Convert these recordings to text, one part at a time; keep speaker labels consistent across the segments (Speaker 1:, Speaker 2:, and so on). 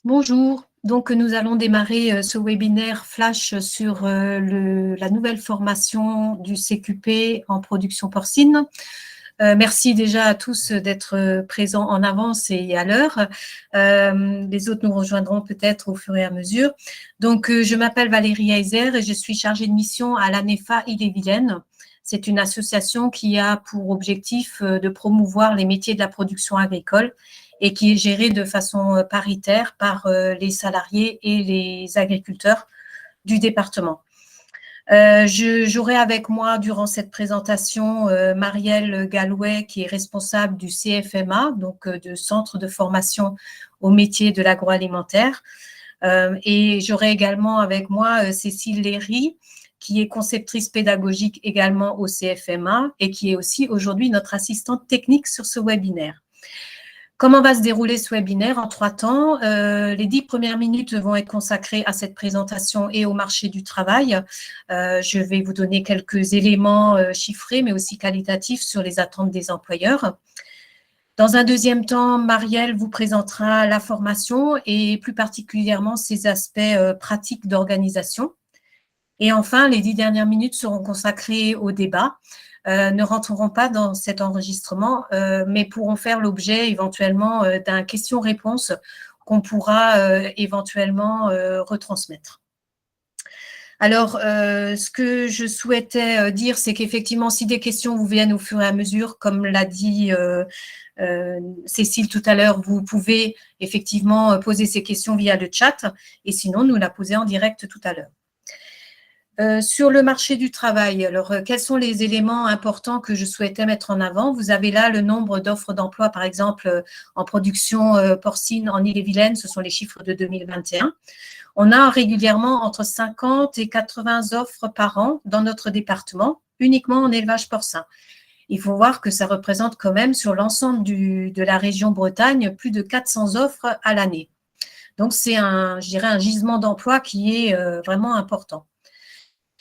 Speaker 1: Bonjour, donc nous allons démarrer ce webinaire flash sur la nouvelle formation du CQP en production porcine. Merci déjà à tous d'être présents en avance et à l'heure. Les autres nous rejoindront peut-être au fur et à mesure. Donc, je m'appelle Valérie Heiser et je suis chargée de mission à l'ANEFA Ille-et-Vilaine. C'est une association qui a pour objectif de promouvoir les métiers de la production agricole et qui est gérée de façon paritaire par les salariés et les agriculteurs du département. J'aurai avec moi durant cette présentation Marielle Gallouet, qui est responsable du CFMA, donc de Centre de formation au métier de l'agroalimentaire. Et j'aurai également avec moi Cécile Léry, qui est conceptrice pédagogique également au CFMA et qui est aussi aujourd'hui notre assistante technique sur ce webinaire. Comment va se dérouler ce webinaire en 3 temps? Les 10 premières minutes vont être consacrées à cette présentation et au marché du travail. Je vais vous donner quelques éléments chiffrés, mais aussi qualitatifs sur les attentes des employeurs. Dans un deuxième temps, Marielle vous présentera la formation et plus particulièrement ses aspects pratiques d'organisation. Et enfin, les 10 dernières minutes seront consacrées au débat. Ne rentreront pas dans cet enregistrement, mais pourront faire l'objet éventuellement d'un question-réponse qu'on pourra éventuellement retransmettre. Alors, ce que je souhaitais dire, c'est qu'effectivement, si des questions vous viennent au fur et à mesure, comme l'a dit Cécile tout à l'heure, vous pouvez effectivement poser ces questions via le chat, et sinon, nous la poser en direct tout à l'heure. Sur le marché du travail, alors quels sont les éléments importants que je souhaitais mettre en avant? Vous avez là le nombre d'offres d'emploi, par exemple, en production porcine en Ille-et-Vilaine, ce sont les chiffres de 2021. On a régulièrement entre 50 et 80 offres par an dans notre département, uniquement en élevage porcin. Il faut voir que ça représente quand même sur l'ensemble de la région Bretagne plus de 400 offres à l'année. Donc, c'est je dirais, un gisement d'emploi qui est vraiment important.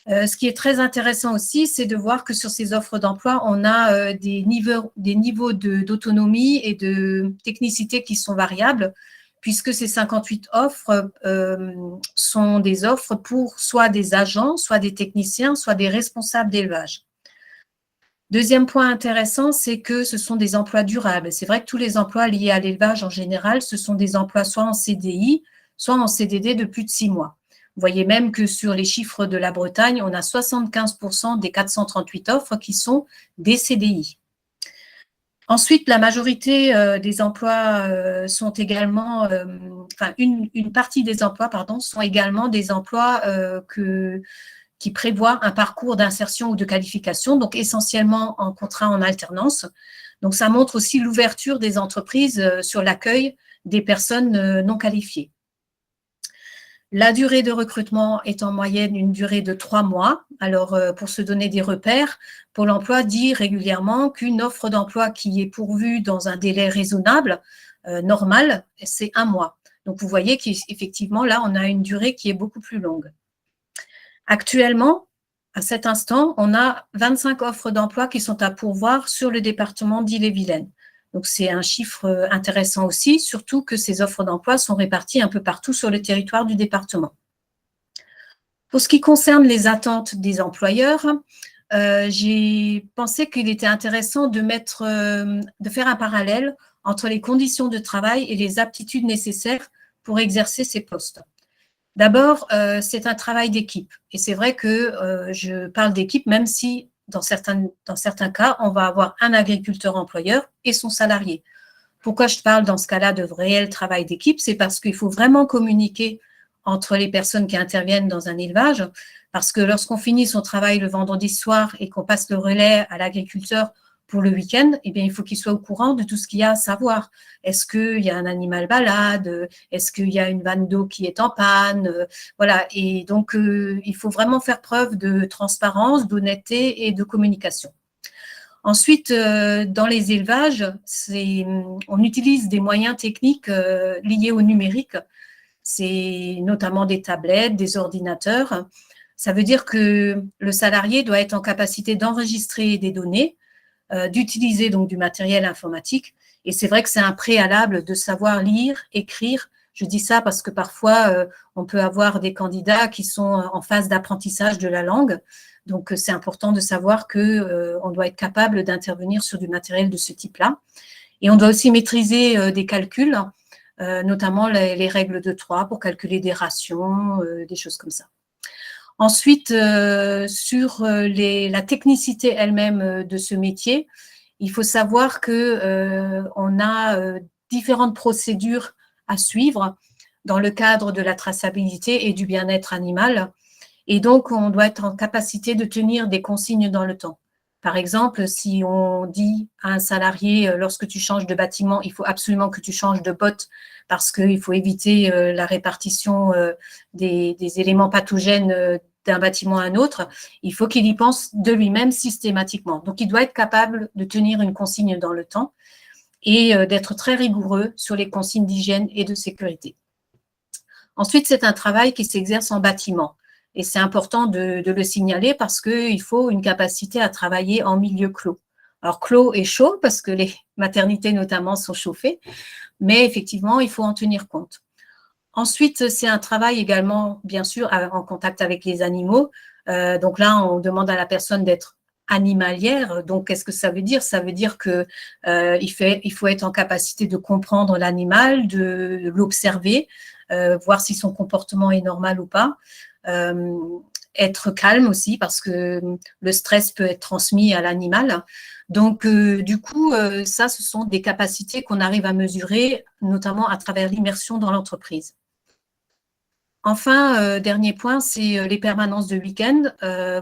Speaker 1: Ce qui est très intéressant aussi, c'est de voir que sur ces offres d'emploi, on a des niveaux d'autonomie et de technicité qui sont variables, puisque ces 58 offres sont des offres pour soit des agents, soit des techniciens, soit des responsables d'élevage. Deuxième point intéressant, c'est que ce sont des emplois durables. C'est vrai que tous les emplois liés à l'élevage en général, ce sont des emplois soit en CDI, soit en CDD de plus de 6 mois. Vous voyez même que sur les chiffres de la Bretagne, on a 75% des 438 offres qui sont des CDI. Ensuite, la majorité des emplois sont également, une partie des emplois, sont également des emplois qui prévoient un parcours d'insertion ou de qualification, donc essentiellement en contrat en alternance. Donc, ça montre aussi l'ouverture des entreprises sur l'accueil des personnes non qualifiées. La durée de recrutement est en moyenne une durée de 3 mois. Alors, pour se donner des repères, Pôle emploi dit régulièrement qu'une offre d'emploi qui est pourvue dans un délai raisonnable, normal, c'est 1 mois. Donc, vous voyez qu'effectivement, là, on a une durée qui est beaucoup plus longue. Actuellement, à cet instant, on a 25 offres d'emploi qui sont à pourvoir sur le département d'Ille-et-Vilaine. Donc, c'est un chiffre intéressant aussi, surtout que ces offres d'emploi sont réparties un peu partout sur le territoire du département. Pour ce qui concerne les attentes des employeurs, j'ai pensé qu'il était intéressant de faire un parallèle entre les conditions de travail et les aptitudes nécessaires pour exercer ces postes. D'abord, c'est un travail d'équipe. Et c'est vrai que je parle d'équipe, même si dans certains cas, on va avoir un agriculteur employeur et son salarié. Pourquoi je parle dans ce cas-là de réel travail d'équipe? C'est parce qu'il faut vraiment communiquer entre les personnes qui interviennent dans un élevage, parce que lorsqu'on finit son travail le vendredi soir et qu'on passe le relais à l'agriculteur pour le week-end, eh bien, il faut qu'il soit au courant de tout ce qu'il y a à savoir. Est-ce qu'il y a un animal malade? Est-ce qu'il y a une vanne d'eau qui est en panne? Voilà. Et donc, il faut vraiment faire preuve de transparence, d'honnêteté et de communication. Ensuite, dans les élevages, on utilise des moyens techniques liés au numérique. C'est notamment des tablettes, des ordinateurs. Ça veut dire que le salarié doit être en capacité d'enregistrer des données, d'utiliser donc du matériel informatique. Et c'est vrai que c'est un préalable de savoir lire, écrire, Je dis ça parce que parfois, on peut avoir des candidats qui sont en phase d'apprentissage de la langue. Donc, c'est important de savoir qu'on doit être capable d'intervenir sur du matériel de ce type-là. Et on doit aussi maîtriser des calculs, notamment les règles de 3 pour calculer des rations, des choses comme ça. Ensuite, sur la technicité elle-même de ce métier, il faut savoir qu'on a différentes procédures à suivre dans le cadre de la traçabilité et du bien-être animal. Et donc, on doit être en capacité de tenir des consignes dans le temps. Par exemple, si on dit à un salarié, lorsque tu changes de bâtiment, il faut absolument que tu changes de bottes parce qu'il faut éviter la répartition des éléments pathogènes d'un bâtiment à un autre, il faut qu'il y pense de lui-même systématiquement. Donc, il doit être capable de tenir une consigne dans le temps et d'être très rigoureux sur les consignes d'hygiène et de sécurité. Ensuite, c'est un travail qui s'exerce en bâtiment. Et c'est important de le signaler parce qu'il faut une capacité à travailler en milieu clos. Alors, clos et chaud, parce que les maternités notamment sont chauffées, mais effectivement, il faut en tenir compte. Ensuite, c'est un travail également, bien sûr, en contact avec les animaux. Donc là, on demande à la personne d'être animalière. Donc, qu'est-ce que ça veut dire? Ça veut dire qu'il faut être en capacité de comprendre l'animal, de l'observer, voir si son comportement est normal ou pas. Être calme aussi parce que le stress peut être transmis à l'animal. Donc, du coup, ça, ce sont des capacités qu'on arrive à mesurer, notamment à travers l'immersion dans l'entreprise. Enfin, dernier point, c'est les permanences de week-end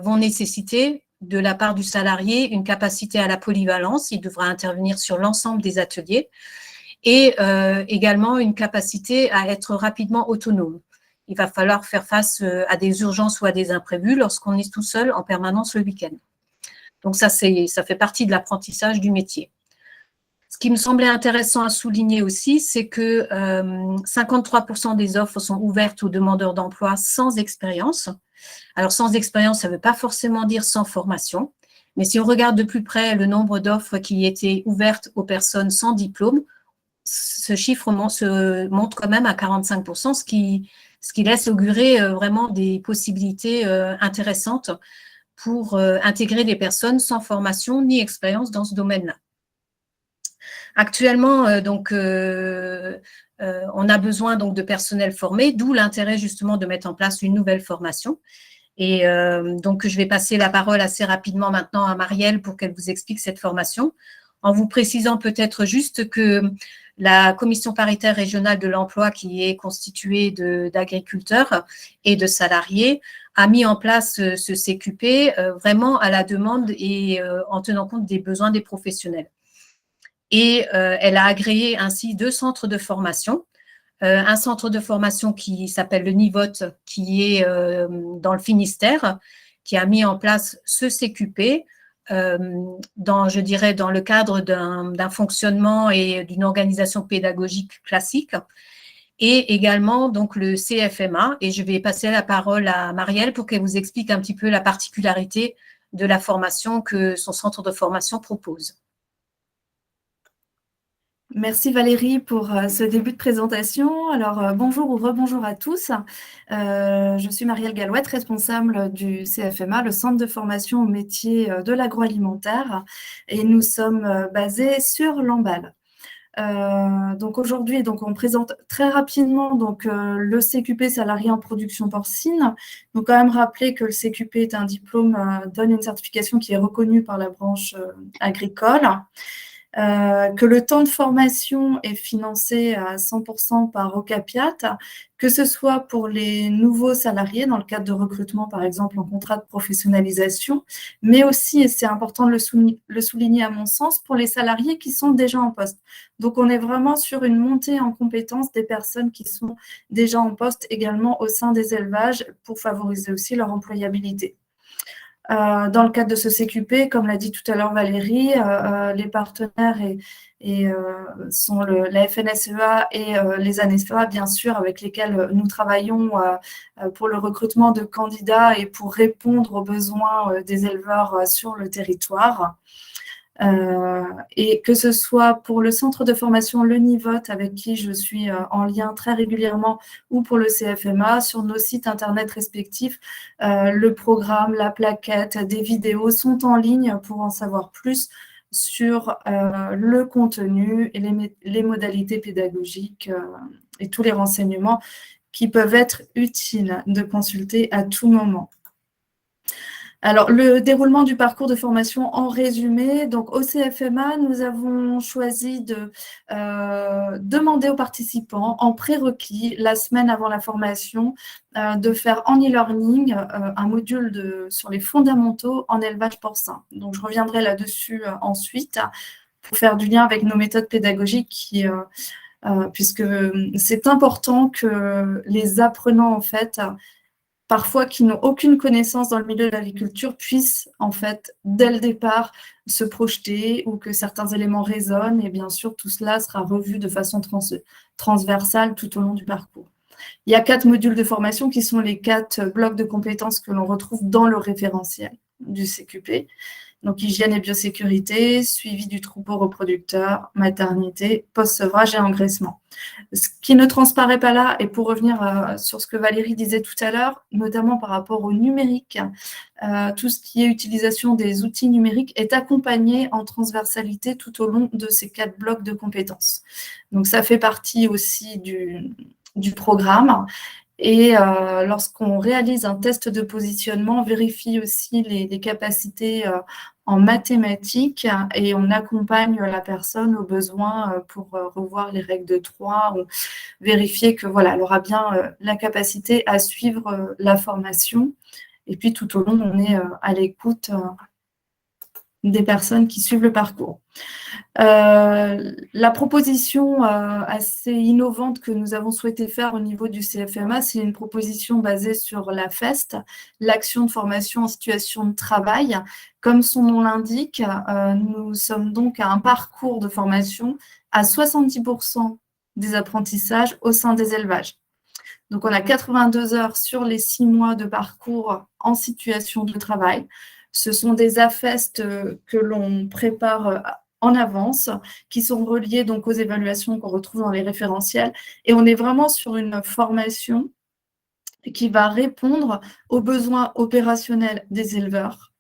Speaker 1: vont nécessiter de la part du salarié une capacité à la polyvalence. Il devra intervenir sur l'ensemble des ateliers et également une capacité à être rapidement autonome. Il va falloir faire face à des urgences ou à des imprévus lorsqu'on est tout seul en permanence le week-end. Donc ça fait partie de l'apprentissage du métier. Ce qui me semblait intéressant à souligner aussi, c'est que 53% des offres sont ouvertes aux demandeurs d'emploi sans expérience. Alors, sans expérience, ça ne veut pas forcément dire sans formation, mais si on regarde de plus près le nombre d'offres qui étaient ouvertes aux personnes sans diplôme, ce chiffre monte quand même à 45%, ce qui laisse augurer vraiment des possibilités intéressantes pour intégrer des personnes sans formation ni expérience dans ce domaine-là. Actuellement, on a besoin donc de personnel formé, d'où l'intérêt justement de mettre en place une nouvelle formation. Et donc, je vais passer la parole assez rapidement maintenant à Marielle pour qu'elle vous explique cette formation, en vous précisant peut-être juste que la commission paritaire régionale de l'emploi, qui est constituée d'agriculteurs et de salariés, a mis en place ce CQP vraiment à la demande et en tenant compte des besoins des professionnels. Et elle a agréé ainsi 2 centres de formation. Un centre de formation qui s'appelle le NIVOT, qui est dans le Finistère, qui a mis en place ce CQP dans le cadre d'un fonctionnement et d'une organisation pédagogique classique. Et également donc le CFMA. Et je vais passer la parole à Marielle pour qu'elle vous explique un petit peu la particularité de la formation que son centre de formation propose.
Speaker 2: Merci Valérie pour ce début de présentation. Alors bonjour ou rebonjour à tous. Je suis Marielle Galouette, responsable du CFMA, le Centre de formation au métier de l'agroalimentaire, et nous sommes basés sur Lamballe. Donc aujourd'hui, on présente très rapidement le CQP salarié en production porcine. Donc quand même rappeler que le CQP est un diplôme, donne une certification qui est reconnue par la branche agricole. Que le temps de formation est financé à 100% par Ocapiat, que ce soit pour les nouveaux salariés dans le cadre de recrutement, par exemple en contrat de professionnalisation, mais aussi, et c'est important de le souligner à mon sens, pour les salariés qui sont déjà en poste. Donc, on est vraiment sur une montée en compétences des personnes qui sont déjà en poste également au sein des élevages pour favoriser aussi leur employabilité. Dans le cadre de ce CQP, comme l'a dit tout à l'heure Valérie, les partenaires sont la FNSEA et les ANESFA, bien sûr, avec lesquels nous travaillons pour le recrutement de candidats et pour répondre aux besoins des éleveurs sur le territoire. Et que ce soit pour le centre de formation Le Nivot, avec qui je suis en lien très régulièrement, ou pour le CFMA, sur nos sites internet respectifs, le programme, la plaquette, des vidéos sont en ligne pour en savoir plus sur le contenu et les modalités pédagogiques et tous les renseignements qui peuvent être utiles de consulter à tout moment. Alors, le déroulement du parcours de formation en résumé. Donc, au CFMA, nous avons choisi de demander aux participants en prérequis, la semaine avant la formation, de faire en e-learning un module sur les fondamentaux en élevage porcin. Donc, je reviendrai là-dessus ensuite pour faire du lien avec nos méthodes pédagogiques puisque c'est important que les apprenants, en fait, parfois qui n'ont aucune connaissance dans le milieu de l'agriculture puissent, en fait, dès le départ, se projeter ou que certains éléments résonnent. Et bien sûr, tout cela sera revu de façon transversale tout au long du parcours. Il y a 4 modules de formation qui sont les 4 blocs de compétences que l'on retrouve dans le référentiel du CQP. Donc, hygiène et biosécurité, suivi du troupeau reproducteur, maternité, post-sevrage et engraissement. Ce qui ne transparaît pas là, et pour revenir sur ce que Valérie disait tout à l'heure, notamment par rapport au numérique, tout ce qui est utilisation des outils numériques est accompagné en transversalité tout au long de ces 4 blocs de compétences. Donc, ça fait partie aussi du programme. Et lorsqu'on réalise un test de positionnement, on vérifie aussi les capacités en mathématiques et on accompagne la personne au besoin pour revoir les règles de 3 ou vérifier que voilà, elle aura bien la capacité à suivre la formation. Et puis tout au long, on est à l'écoute des personnes qui suivent le parcours. La proposition assez innovante que nous avons souhaité faire au niveau du CFMA, c'est une proposition basée sur la FEST, l'action de formation en situation de travail. Comme son nom l'indique, nous sommes donc à un parcours de formation à 70% des apprentissages au sein des élevages. Donc, on a 82 heures sur les 6 mois de parcours en situation de travail. Ce sont des AFEST que l'on prépare en avance, qui sont reliés donc aux évaluations qu'on retrouve dans les référentiels. Et on est vraiment sur une formation qui va répondre aux besoins opérationnels des éleveurs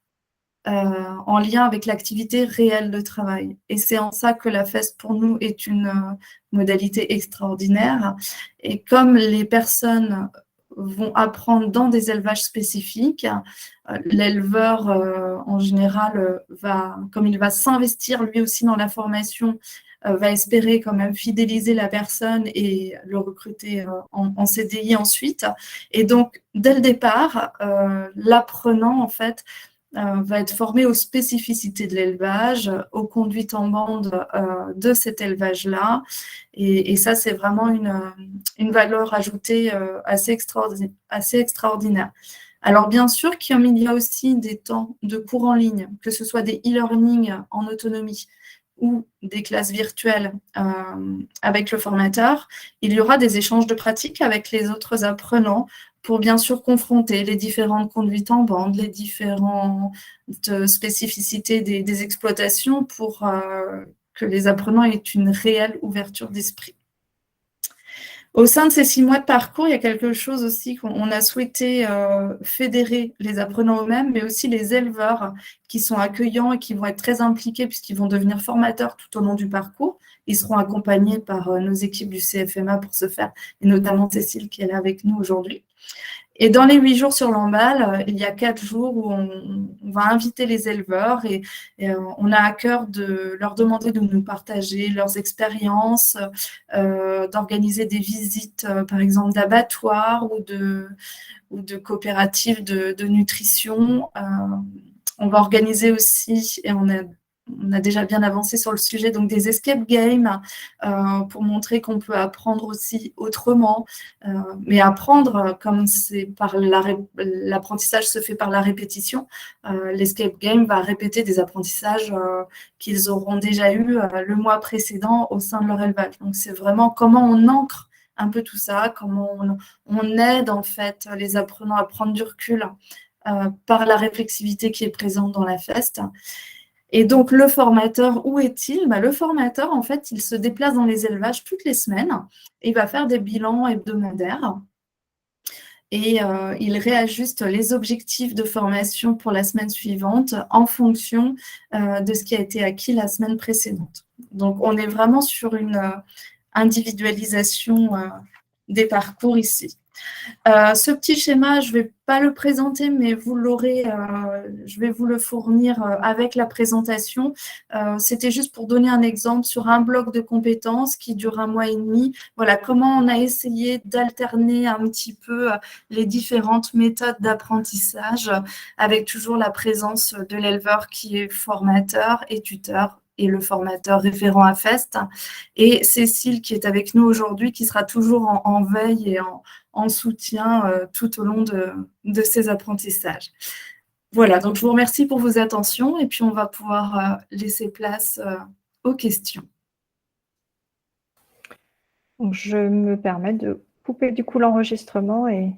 Speaker 2: en lien avec l'activité réelle de travail. Et c'est en ça que la FEST, pour nous, est une modalité extraordinaire. Et comme les personnes vont apprendre dans des élevages spécifiques, l'éleveur, en général, comme il va s'investir lui aussi dans la formation, va espérer quand même fidéliser la personne et le recruter en CDI ensuite. Et donc, dès le départ, l'apprenant, en fait, va être formé aux spécificités de l'élevage, aux conduites en bande de cet élevage-là. Et ça, c'est vraiment une valeur ajoutée assez extraordinaire. Alors, bien sûr qu'il y a aussi des temps de cours en ligne, que ce soit des e-learning en autonomie ou des classes virtuelles avec le formateur. Il y aura des échanges de pratiques avec les autres apprenants pour bien sûr confronter les différentes conduites en bande, les différentes spécificités des exploitations pour que les apprenants aient une réelle ouverture d'esprit. Au sein de ces 6 mois de parcours, il y a quelque chose aussi qu'on a souhaité fédérer les apprenants eux-mêmes, mais aussi les éleveurs qui sont accueillants et qui vont être très impliqués puisqu'ils vont devenir formateurs tout au long du parcours. Ils seront accompagnés par nos équipes du CFMA pour ce faire, et notamment Cécile qui est là avec nous aujourd'hui. Et dans les 8 jours sur l'emballe, il y a 4 jours où on va inviter les éleveurs et on a à cœur de leur demander de nous partager leurs expériences, d'organiser des visites, par exemple, d'abattoirs ou de coopératives de nutrition. On va organiser aussi, et on a déjà bien avancé sur le sujet, donc des escape games pour montrer qu'on peut apprendre aussi autrement. Mais apprendre, comme l'apprentissage se fait par la répétition, l'escape game va répéter des apprentissages qu'ils auront déjà eus le mois précédent au sein de leur élevage. Donc, c'est vraiment comment on ancre un peu tout ça, comment on aide en fait les apprenants à prendre du recul par la réflexivité qui est présente dans la FEST. Et donc, le formateur, où est-il? Le formateur, en fait, il se déplace dans les élevages toutes les semaines et il va faire des bilans hebdomadaires et il réajuste les objectifs de formation pour la semaine suivante en fonction de ce qui a été acquis la semaine précédente. Donc, on est vraiment sur une individualisation des parcours ici. Ce petit schéma, je ne vais pas le présenter, mais vous l'aurez, je vais vous le fournir avec la présentation. C'était juste pour donner un exemple sur un bloc de compétences qui dure 1 mois et demi. Voilà comment on a essayé d'alterner un petit peu les différentes méthodes d'apprentissage avec toujours la présence de l'éleveur qui est formateur et tuteur et le formateur référent à FEST. Et Cécile qui est avec nous aujourd'hui, qui sera toujours en veille et en soutien tout au long de ces apprentissages. Voilà, donc je vous remercie pour vos attentions et puis on va pouvoir laisser place aux questions.
Speaker 3: Donc, je me permets de couper du coup l'enregistrement et